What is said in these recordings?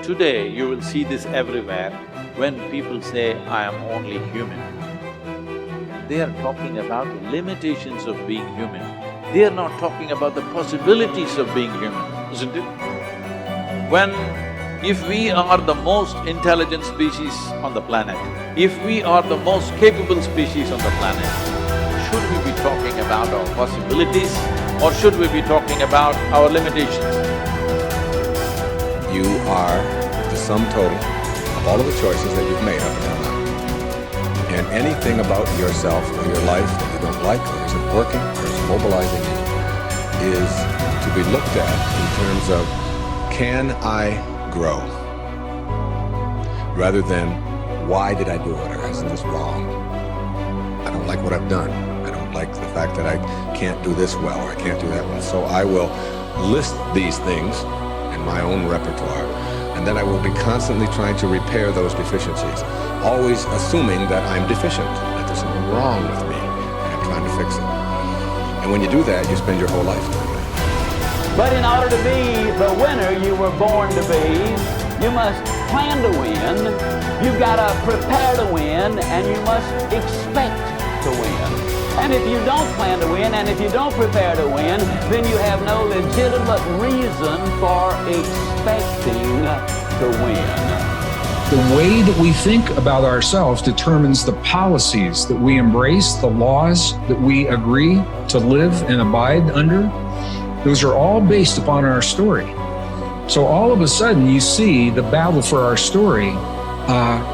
Today, you will see this everywhere. When people say, I am only human, they are talking about the limitations of being human. They are not talking about the possibilities of being human, isn't it? If we are the most intelligent species on the planet, if we are the most capable species on the planet, should we be talking about our possibilities or should we be talking about our limitations? You are the sum total of all of the choices that you've made up until now. And anything about yourself or your life that you don't like or isn't working or is mobilizing you is to be looked at in terms of, can I grow? Rather than, why did I do it, or isn't this wrong? I don't like what I've done. I don't like the fact that I can't do this well or I can't do that well. So I will list these things in my own repertoire, and then I will be constantly trying to repair those deficiencies, always assuming that I'm deficient, that there's something wrong with me, and I'm trying to fix it. And when you do that, you spend your whole life doing that. But in order to be the winner you were born to be, you must plan to win, you've got to prepare to win, and you must expect to win. And if you don't plan to win, and if you don't prepare to win, then you have no legitimate reason for expecting to win. The way that we think about ourselves determines the policies that we embrace, the laws that we agree to live and abide under. Those are all based upon our story. So all of a sudden you see the battle for our story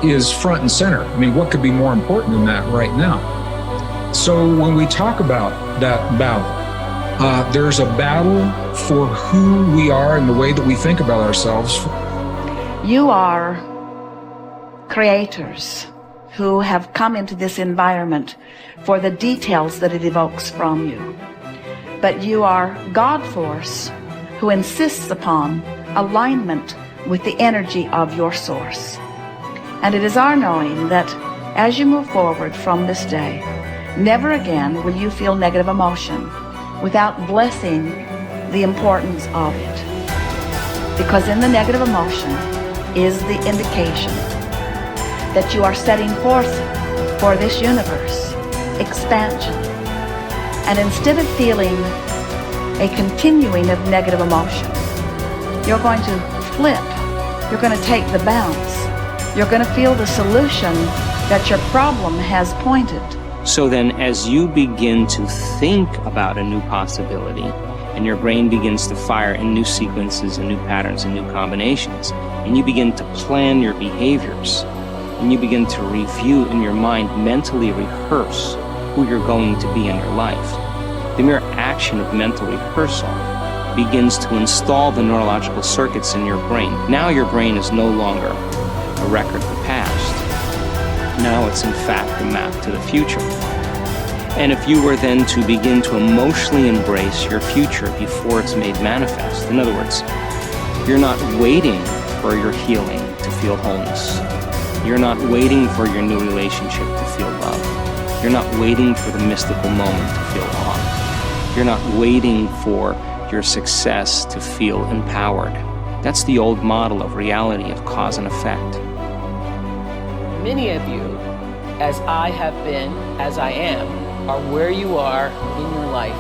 is front and center. I mean, what could be more important than that right now? So when we talk about that battle, there's a battle for who we are and the way that we think about ourselves. You are creators who have come into this environment for the details that it evokes from you. But you are God force who insists upon alignment with the energy of your source. And it is our knowing that as you move forward from this day, never again will you feel negative emotion without blessing the importance of it. Because in the negative emotion is the indication that you are setting forth for this universe expansion. And instead of feeling a continuing of negative emotion, you're going to flip. You're going to take the bounce. You're going to feel the solution that your problem has pointed. So then as you begin to think about a new possibility, and your brain begins to fire in new sequences and new patterns and new combinations, and you begin to plan your behaviors, and you begin to review in your mind, mentally rehearse who you're going to be in your life. The mere action of mental rehearsal begins to install the neurological circuits in your brain. Now your brain is no longer a record of the past. Now it's in fact a map to the future. And if you were then to begin to emotionally embrace your future before it's made manifest, in other words, you're not waiting for your healing to feel wholeness. You're not waiting for your new relationship to feel love. You're not waiting for the mystical moment to feel awe. You're not waiting for your success to feel empowered. That's the old model of reality, of cause and effect. Many of you, as I have been, as I am, are where you are in your life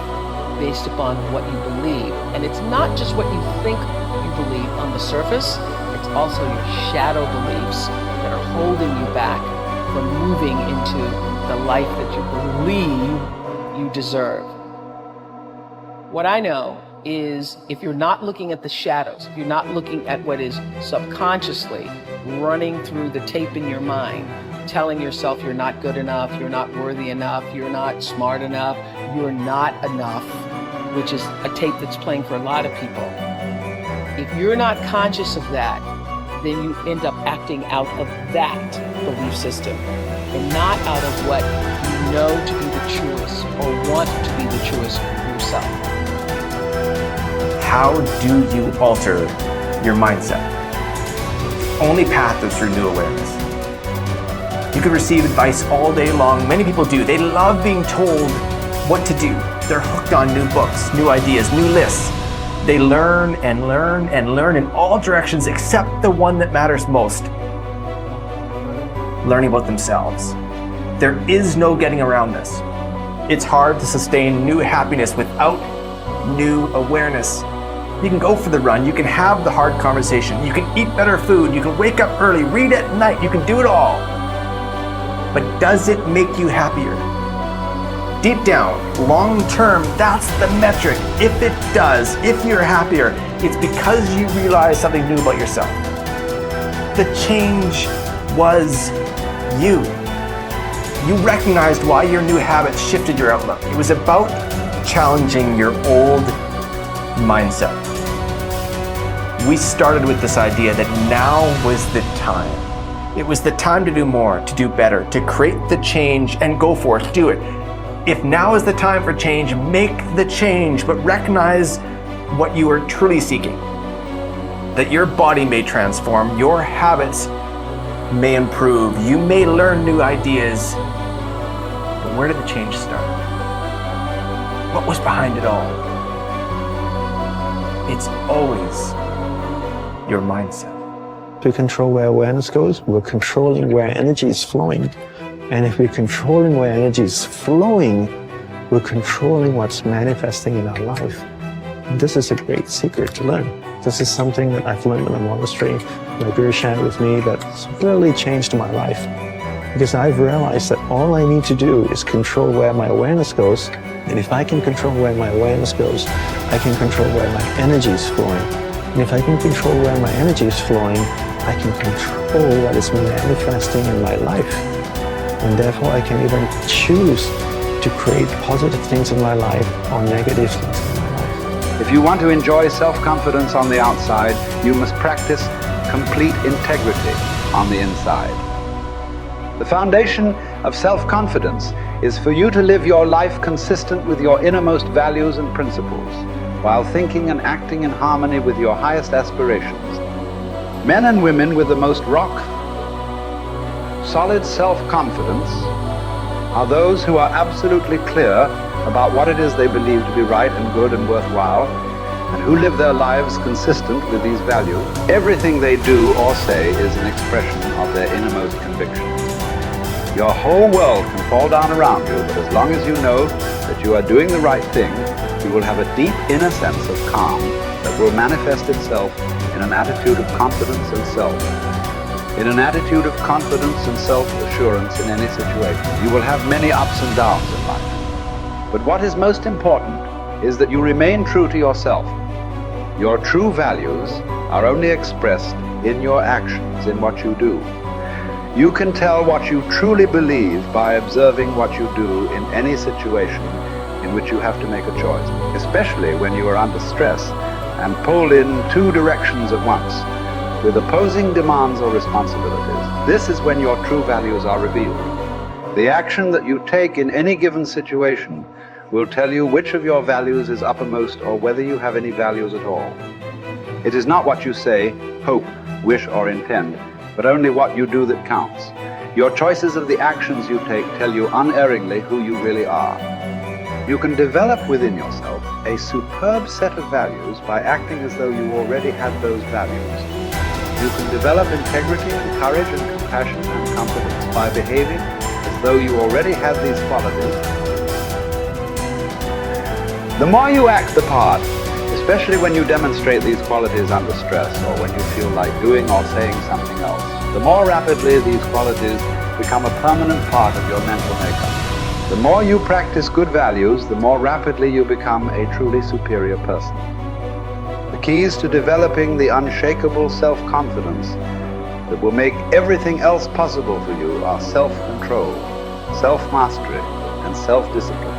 based upon what you believe. And it's not just what you think you believe on the surface, it's also your shadow beliefs that are holding you back from moving into the life that you believe you deserve. What I know is if you're not looking at the shadows, if you're not looking at what is subconsciously running through the tape in your mind, telling yourself you're not good enough, you're not worthy enough, you're not smart enough, you're not enough, which is a tape that's playing for a lot of people. If you're not conscious of that, then you end up acting out of that belief system and not out of what you know to be the truest or want to be the truest for yourself. How do you alter your mindset? The only path is through new awareness. You can receive advice all day long. Many people do. They love being told what to do. They're hooked on new books, new ideas, new lists. They learn and learn and learn in all directions except the one that matters most. Learning about themselves. There is no getting around this. It's hard to sustain new happiness without new awareness. You can go for the run, you can have the hard conversation, you can eat better food, you can wake up early, read at night, you can do it all. But does it make you happier? Deep down, long term, that's the metric. If it does, if you're happier, it's because you realize something new about yourself. The change was you. You recognized why your new habits shifted your outlook. It was about challenging your old mindset. We started with this idea that now was the time. It was the time to do more, to do better, to create the change and go for it, do it. If now is the time for change, make the change, but recognize what you are truly seeking. That your body may transform, your habits may improve, you may learn new ideas, but where did the change start? What was behind it all? It's always your mindset. To control where awareness goes, we're controlling where energy is flowing. And if we're controlling where energy is flowing, we're controlling what's manifesting in our life. And this is a great secret to learn. This is something that I've learned in the monastery. My guru shared with me that's really changed my life. Because I've realized that all I need to do is control where my awareness goes. And if I can control where my awareness goes, I can control where my energy is flowing. And if I can control where my energy is flowing, I can control what is manifesting in my life. And therefore I can even choose to create positive things in my life or negative things in my life. If you want to enjoy self-confidence on the outside, you must practice complete integrity on the inside. The foundation of self-confidence is for you to live your life consistent with your innermost values and principles, while thinking and acting in harmony with your highest aspirations. Men and women with the most solid self-confidence are those who are absolutely clear about what it is they believe to be right and good and worthwhile, and who live their lives consistent with these values. Everything they do or say is an expression of their innermost convictions. Your whole world can fall down around you, but as long as you know that you are doing the right thing, you will have a deep inner sense of calm that will manifest itself in an attitude of confidence and self. In an attitude of confidence and self-assurance in any situation. You will have many ups and downs in life. But what is most important is that you remain true to yourself. Your true values are only expressed in your actions, in what you do. You can tell what you truly believe by observing what you do in any situation in which you have to make a choice, especially when you are under stress and pulled in two directions at once, with opposing demands or responsibilities. This is when your true values are revealed. The action that you take in any given situation will tell you which of your values is uppermost or whether you have any values at all. It is not what you say, hope, wish, or intend, but only what you do that counts. Your choices of the actions you take tell you unerringly who you really are. You can develop within yourself a superb set of values by acting as though you already had those values. You can develop integrity and courage and compassion and confidence by behaving as though you already had these qualities. The more you act the part, especially when you demonstrate these qualities under stress or when you feel like doing or saying something else, the more rapidly these qualities become a permanent part of your mental makeup. The more you practice good values, the more rapidly you become a truly superior person. The keys to developing the unshakable self-confidence that will make everything else possible for you are self-control, self-mastery, and self-discipline.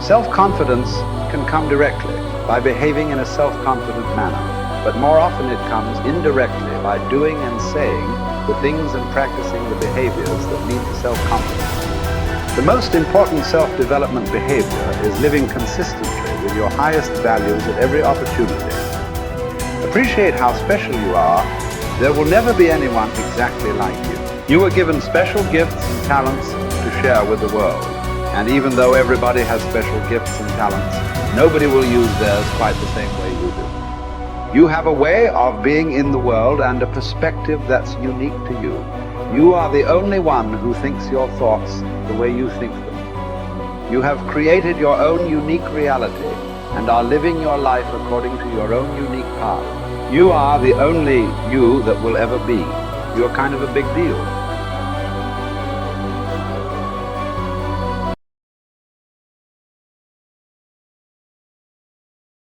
Self-confidence can come directly by behaving in a self-confident manner, but more often it comes indirectly by doing and saying the things and practicing the behaviors that lead to self-confidence. The most important self-development behavior is living consistently with your highest values at every opportunity. Appreciate how special you are. There will never be anyone exactly like you. You were given special gifts and talents to share with the world. And even though everybody has special gifts and talents, Nobody will use theirs quite the same way you do. You have a way of being in the world and a perspective that's unique to you. You are the only one who thinks your thoughts the way you think them. You have created your own unique reality and are living your life according to your own unique path. You are the only you that will ever be. You're kind of a big deal.